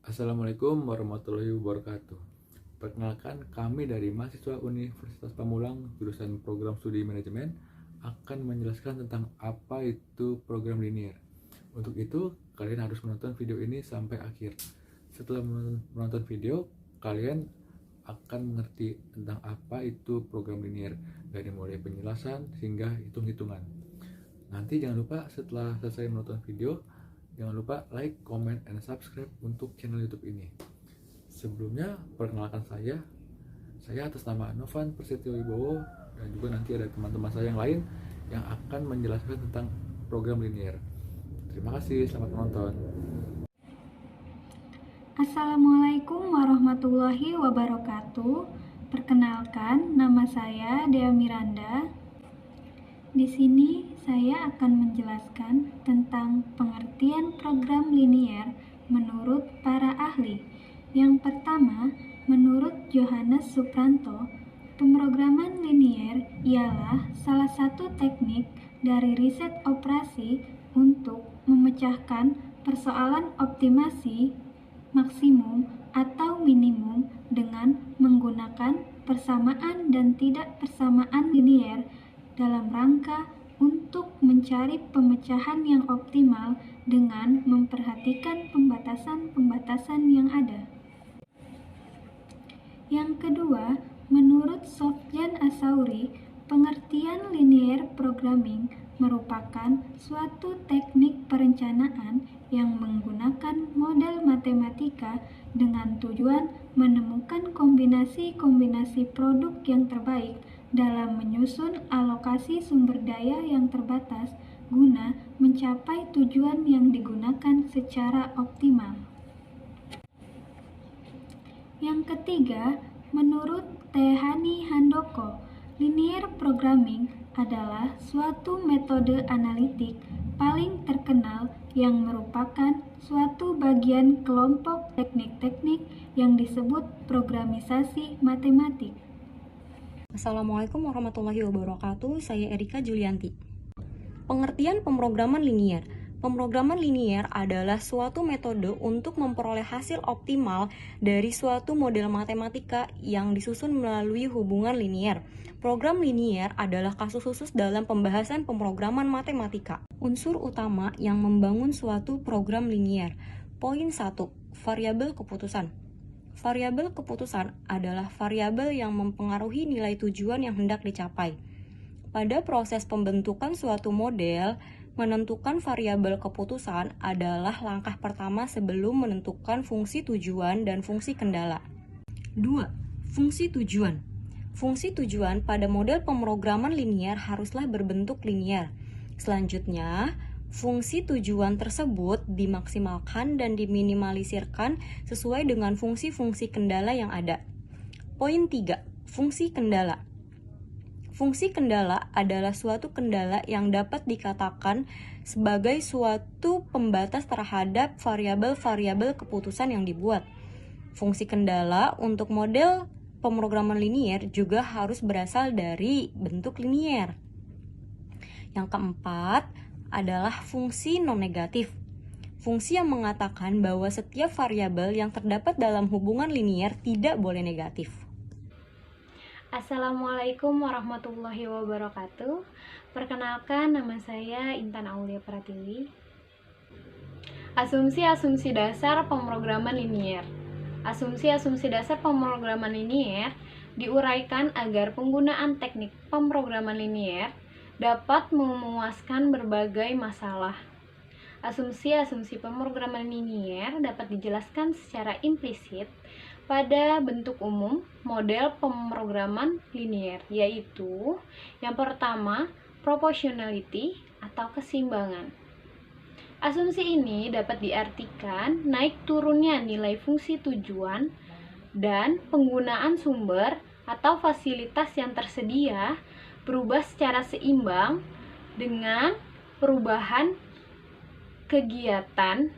Assalamualaikum warahmatullahi wabarakatuh. Perkenalkan, kami dari mahasiswa Universitas Pamulang jurusan Program Studi Manajemen akan menjelaskan tentang apa itu program linear. Untuk itu, kalian harus menonton video ini sampai akhir. Setelah menonton video, kalian akan mengerti tentang apa itu program linear, dari mulai penjelasan hingga hitung-hitungan. Nanti jangan lupa setelah selesai menonton video, jangan lupa like, comment, and subscribe untuk channel YouTube ini. Sebelumnya, perkenalkan saya atas nama Novan Persetio Wibowo, dan juga nanti ada teman-teman saya yang lain yang akan menjelaskan tentang program linear. Terima kasih, selamat menonton. Assalamualaikum warahmatullahi wabarakatuh. Perkenalkan, nama saya Dea Miranda. Di sini saya akan menjelaskan tentang pengertian program linear menurut para ahli. Yang pertama, menurut Johannes Supranto, pemrograman linear ialah salah satu teknik dari riset operasi untuk memecahkan persoalan optimasi maksimum atau minimum dengan menggunakan persamaan dan tidak persamaan linear dalam rangka untuk mencari pemecahan yang optimal dengan memperhatikan pembatasan-pembatasan yang ada. Yang kedua, menurut Sofjan Asauri, pengertian linear programming merupakan suatu teknik perencanaan yang menggunakan model matematika dengan tujuan menemukan kombinasi-kombinasi produk yang terbaik dalam menyusun alokasi sumber daya yang terbatas guna mencapai tujuan yang digunakan secara optimal. Yang ketiga, menurut Tehani Handoko, linear programming adalah suatu metode analitik paling terkenal yang merupakan suatu bagian kelompok teknik-teknik yang disebut programisasi matematik. Assalamualaikum warahmatullahi wabarakatuh. Saya Erika Julianti. Pengertian pemrograman linear. Pemrograman linear adalah suatu metode untuk memperoleh hasil optimal dari suatu model matematika yang disusun melalui hubungan linear. Program linear adalah kasus khusus dalam pembahasan pemrograman matematika. Unsur utama yang membangun suatu program linear. Poin 1. Variabel keputusan. Variabel keputusan adalah variabel yang mempengaruhi nilai tujuan yang hendak dicapai. Pada proses pembentukan suatu model, menentukan variabel keputusan adalah langkah pertama sebelum menentukan fungsi tujuan dan fungsi kendala. 2. Fungsi tujuan. Fungsi tujuan pada model pemrograman linear haruslah berbentuk linear. Selanjutnya, fungsi tujuan tersebut dimaksimalkan dan diminimalisirkan sesuai dengan fungsi-fungsi kendala yang ada. Poin 3. Fungsi kendala. Fungsi kendala adalah suatu kendala yang dapat dikatakan sebagai suatu pembatas terhadap variabel-variabel keputusan yang dibuat. Fungsi kendala untuk model pemrograman linear juga harus berasal dari bentuk linear. Yang keempat adalah fungsi non-negatif. Fungsi yang mengatakan bahwa setiap variabel yang terdapat dalam hubungan linear tidak boleh negatif. Assalamualaikum warahmatullahi wabarakatuh. Perkenalkan, nama saya Intan Aulia Pratiwi. Asumsi-asumsi dasar pemrograman linear. Asumsi-asumsi dasar pemrograman linear diuraikan agar penggunaan teknik pemrograman linear dapat memuaskan berbagai masalah. Asumsi-asumsi pemrograman linear dapat dijelaskan secara implisit pada bentuk umum model pemrograman linear, yaitu yang pertama, proportionality atau keseimbangan. Asumsi ini dapat diartikan naik turunnya nilai fungsi tujuan dan penggunaan sumber atau fasilitas yang tersedia berubah secara seimbang dengan perubahan kegiatan.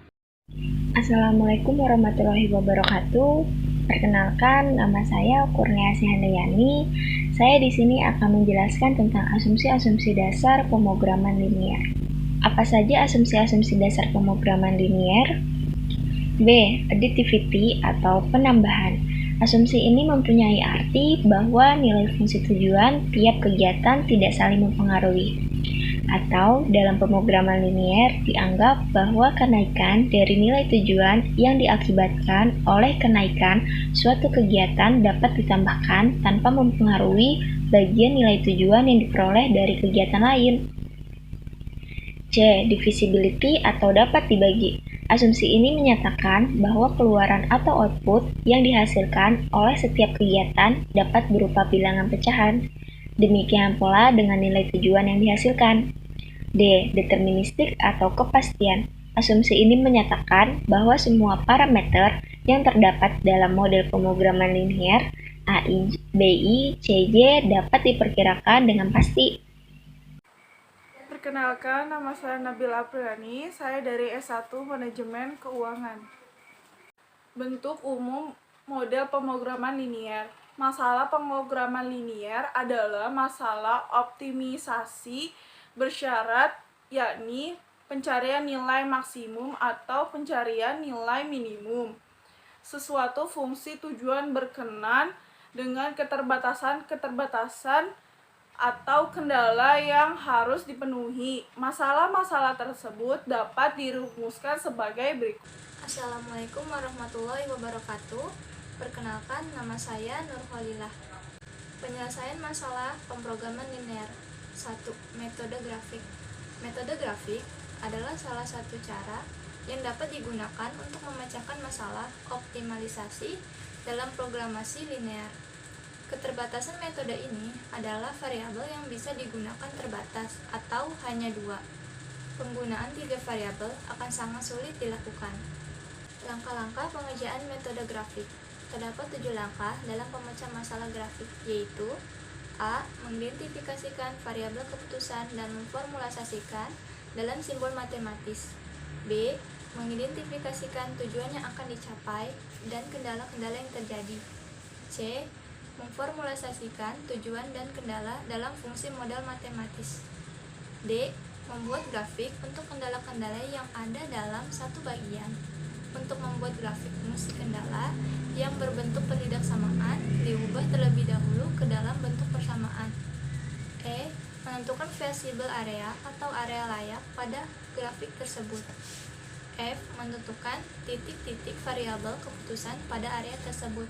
Assalamualaikum warahmatullahi wabarakatuh. Perkenalkan, nama saya Kurniasih Handayani. Saya di sini akan menjelaskan tentang asumsi-asumsi dasar pemrograman linear. Apa saja asumsi-asumsi dasar pemrograman linear? B. Additivity atau penambahan. Asumsi ini mempunyai arti bahwa nilai fungsi tujuan tiap kegiatan tidak saling mempengaruhi. Atau dalam pemrograman linier dianggap bahwa kenaikan dari nilai tujuan yang diakibatkan oleh kenaikan suatu kegiatan dapat ditambahkan tanpa mempengaruhi bagian nilai tujuan yang diperoleh dari kegiatan lain. C. Divisibility atau dapat dibagi. Asumsi ini menyatakan bahwa keluaran atau output yang dihasilkan oleh setiap kegiatan dapat berupa bilangan pecahan. Demikian pula dengan nilai tujuan yang dihasilkan. D. Deterministik atau kepastian. Asumsi ini menyatakan bahwa semua parameter yang terdapat dalam model pemrograman linier A, B, I, C, J dapat diperkirakan dengan pasti. Perkenalkan, nama saya Nabila Apriliani, saya dari S1 Manajemen Keuangan. Bentuk umum model pemrograman linier. Masalah pemrograman linier adalah masalah optimisasi bersyarat, yakni pencarian nilai maksimum atau pencarian nilai minimum. Sesuatu fungsi tujuan berkenan dengan keterbatasan atau kendala yang harus dipenuhi. Masalah-masalah tersebut dapat dirumuskan sebagai berikut. Assalamualaikum warahmatullahi wabarakatuh. Perkenalkan, nama saya Nurholilah. Penyelesaian masalah pemrograman linear. 1. Metode grafik. Metode grafik adalah salah satu cara yang dapat digunakan untuk memecahkan masalah optimalisasi dalam programasi linear. Keterbatasan metode ini adalah variabel yang bisa digunakan terbatas atau hanya 2. Penggunaan 3 variabel akan sangat sulit dilakukan. Langkah-langkah pengerjaan metode grafik. Terdapat 7 langkah dalam pemecah masalah grafik, yaitu A. Mengidentifikasikan variabel keputusan dan memformulasasikan dalam simbol matematis. B. Mengidentifikasikan tujuan yang akan dicapai dan kendala-kendala yang terjadi. C. Memformulasasikan tujuan dan kendala dalam fungsi model matematis. D. Membuat grafik untuk kendala-kendala yang ada dalam satu bagian. Untuk membuat grafik fungsi kendala yang berbentuk ketidaksamaan, diubah terlebih dahulu ke dalam bentuk persamaan. E. Menentukan variabel area atau area layak pada grafik tersebut. F. Menentukan titik-titik variabel keputusan pada area tersebut.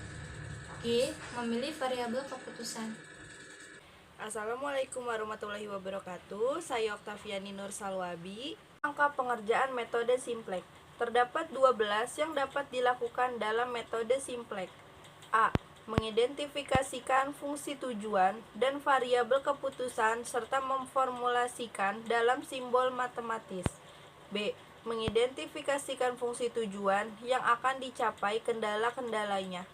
G. Memilih variabel keputusan. Assalamualaikum warahmatullahi wabarakatuh. Saya Oktaviani Nur Salwabi. Angka pengerjaan metode simplex. Terdapat 12 yang dapat dilakukan dalam metode simplex. A. Mengidentifikasikan fungsi tujuan dan variabel keputusan serta memformulasikan dalam simbol matematis. B. Mengidentifikasikan fungsi tujuan yang akan dicapai kendala-kendalanya.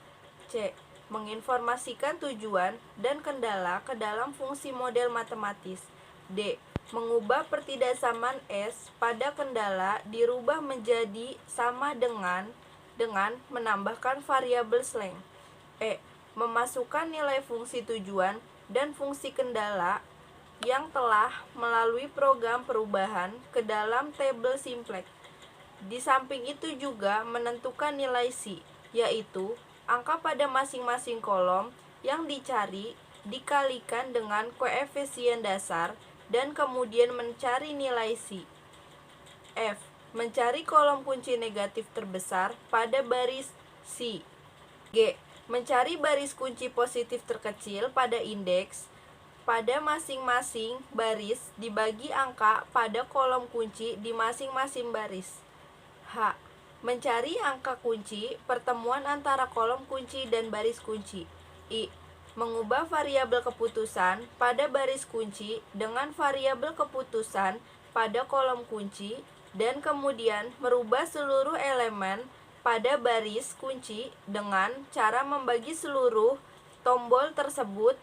C. Menginformasikan tujuan dan kendala ke dalam fungsi model matematis. D. Mengubah pertidaksamaan S pada kendala dirubah menjadi sama dengan menambahkan variabel slang. E. Memasukkan nilai fungsi tujuan dan fungsi kendala yang telah melalui program perubahan ke dalam tabel simplex. Di samping itu juga menentukan nilai C, yaitu angka pada masing-masing kolom yang dicari dikalikan dengan koefisien dasar dan kemudian mencari nilai C. F. Mencari kolom kunci negatif terbesar pada baris C. G. Mencari baris kunci positif terkecil pada indeks pada masing-masing baris dibagi angka pada kolom kunci di masing-masing baris. H. Mencari angka kunci pertemuan antara kolom kunci dan baris kunci. I. Mengubah variabel keputusan pada baris kunci dengan variabel keputusan pada kolom kunci dan kemudian merubah seluruh elemen pada baris kunci dengan cara membagi seluruh tombol tersebut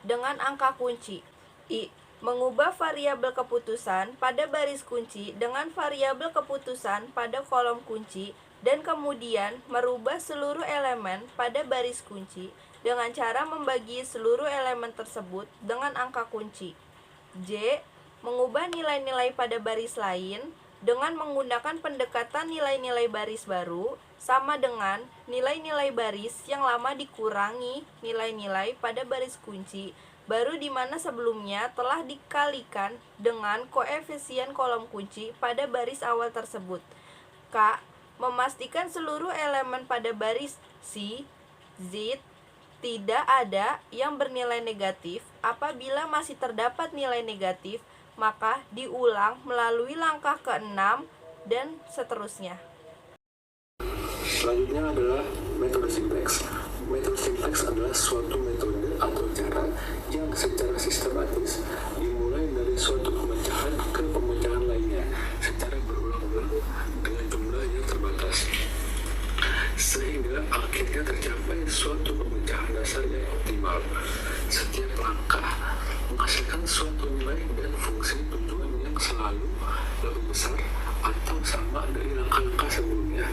dengan angka kunci. I. Mengubah variabel keputusan pada baris kunci dengan variabel keputusan pada kolom kunci dan kemudian merubah seluruh elemen pada baris kunci dengan cara membagi seluruh elemen tersebut dengan angka kunci. J. Mengubah nilai-nilai pada baris lain dengan menggunakan pendekatan nilai-nilai baris baru sama dengan nilai-nilai baris yang lama dikurangi nilai-nilai pada baris kunci baru di mana sebelumnya telah dikalikan dengan koefisien kolom kunci pada baris awal tersebut. K. Memastikan seluruh elemen pada baris C, Z tidak ada yang bernilai negatif. Apabila masih terdapat nilai negatif, maka diulang melalui langkah ke-6 dan seterusnya. Selanjutnya adalah metode simplex. Metode simplex adalah suatu metode atau cara yang secara sistematis dimulai dari suatu pemecahan ke pemecahan lainnya secara berulang-ulang dengan jumlah yang terbatas, sehingga akhirnya tercapai suatu pemecahan dasar yang optimal. Setiap langkah menghasilkan suatu nilai dan fungsi tujuan yang selalu lebih besar atau sama dari langkah-langkah sebelumnya.